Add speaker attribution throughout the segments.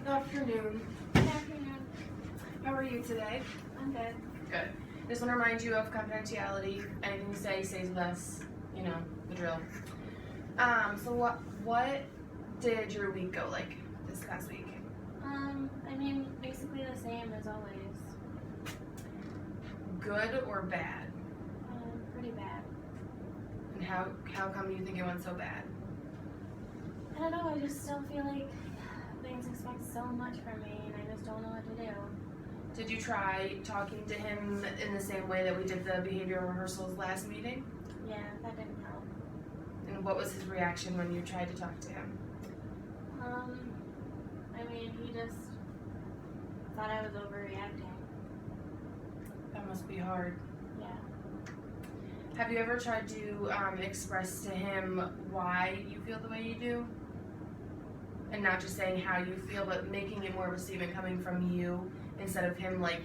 Speaker 1: Good afternoon.
Speaker 2: Good afternoon.
Speaker 1: How are you today?
Speaker 2: I'm good.
Speaker 1: Good. Just want to remind you of confidentiality. Anything you say stays with us. You know, the drill. So what did your week go like this past week?
Speaker 2: Basically the same as always.
Speaker 1: Good or bad?
Speaker 2: Pretty bad.
Speaker 1: And how come you think it went so bad?
Speaker 2: I don't know, I just still feel like things expect so much from me and I just don't know what to do.
Speaker 1: Did you try talking to him in the same way that we did the behavioral rehearsals last meeting?
Speaker 2: Yeah, that didn't help.
Speaker 1: And what was his reaction when you tried to talk to him?
Speaker 2: He just thought I was overreacting.
Speaker 1: That must be hard.
Speaker 2: Yeah.
Speaker 1: Have you ever tried to express to him why you feel the way you do? And not just saying how you feel, but making it more of a statement coming from you instead of him like,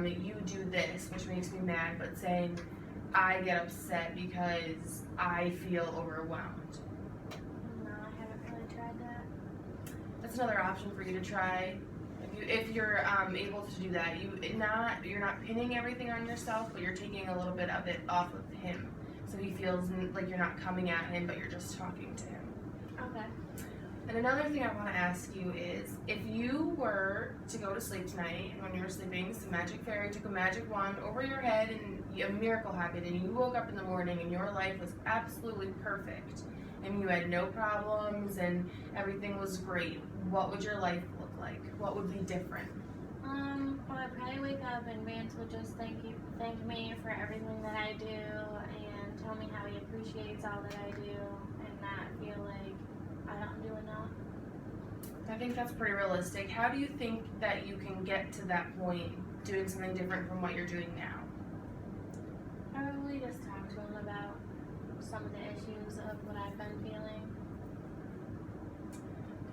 Speaker 1: you do this, which makes me mad, but saying, I get upset because I feel overwhelmed.
Speaker 2: No, I haven't really tried that.
Speaker 1: That's another option for you to try. If you're able to do that, you're not pinning everything on yourself, but you're taking a little bit of it off of him, so he feels like you're not coming at him, but you're just talking to him.
Speaker 2: Okay.
Speaker 1: And another thing I want to ask you is, if you were to go to sleep tonight, and when you were sleeping, some magic fairy took a magic wand over your head and a miracle happened, and you woke up in the morning and your life was absolutely perfect, and you had no problems and everything was great, what would your life look like? What would be different?
Speaker 2: Well, I'd probably wake up and Vance would just thank me for everything that I do and tell me how he appreciates all that I do and not feel like I don't do enough.
Speaker 1: I think that's pretty realistic. How do you think that you can get to that point doing something different from what you're doing now?
Speaker 2: Probably just talk to him about some of the issues of what I've been feeling.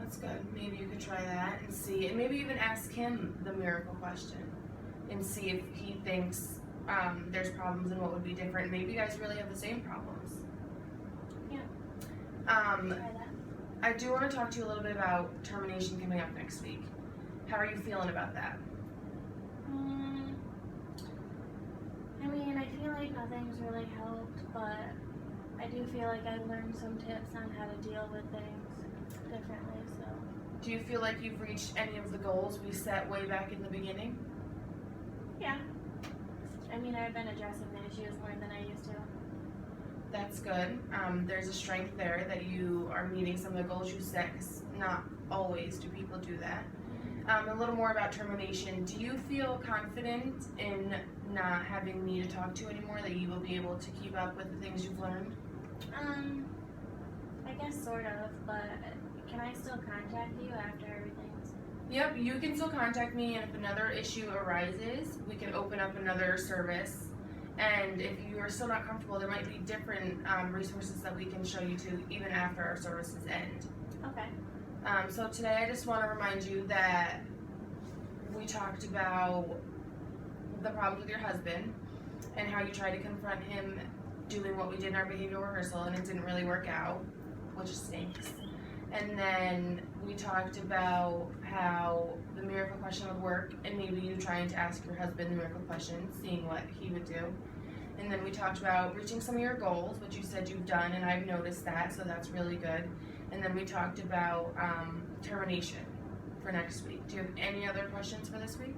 Speaker 1: That's good. Maybe you could try that and see, and maybe even ask him the miracle question and see if he thinks there's problems and what would be different. Maybe you guys really have the same problems.
Speaker 2: Yeah.
Speaker 1: Um,
Speaker 2: Try that.
Speaker 1: I do want to talk to you a little bit about termination coming up next week. How are you feeling about that?
Speaker 2: I feel like nothing's really helped, but I do feel like I've learned some tips on how to deal with things differently, so.
Speaker 1: Do you feel like you've reached any of the goals we set way back in the beginning?
Speaker 2: Yeah. I've been addressing the issues more than I used to.
Speaker 1: That's good. There's a strength there that you are meeting some of the goals you set, 'cause not always do people do that. A little more about termination. Do you feel confident in not having me to talk to anymore, that you will be able to keep up with the things you've learned?
Speaker 2: I guess sort of, but can I still contact you after everything's?
Speaker 1: Yep, you can still contact me, and if another issue arises, we can open up another service. And if you are still not comfortable, there might be different resources that we can show you to even after our services end.
Speaker 2: Okay.
Speaker 1: So today I just want to remind you that we talked about the problems with your husband and how you tried to confront him doing what we did in our behavioral rehearsal and it didn't really work out, which stinks. And then we talked about how the miracle question would work and maybe you trying to ask your husband the miracle question, seeing what he would do. And then we talked about reaching some of your goals, which you said you've done, and I've noticed that, so that's really good. And then we talked about termination for next week. Do you have any other questions for this week?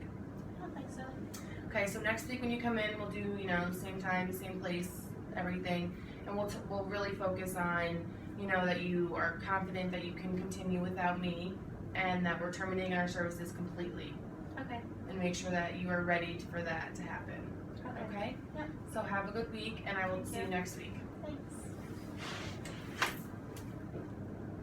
Speaker 2: I don't think so.
Speaker 1: Okay, so next week when you come in, we'll do, same time, same place, everything, and we'll really focus on, that you are confident that you can continue without me, and that we're terminating our services completely,
Speaker 2: Okay.
Speaker 1: and make sure that you are ready for that to happen.
Speaker 2: Okay.
Speaker 1: Okay?
Speaker 2: Yep.
Speaker 1: So have a good week, and I will
Speaker 2: Thank
Speaker 1: see you
Speaker 2: you.
Speaker 1: next week.
Speaker 2: Thanks.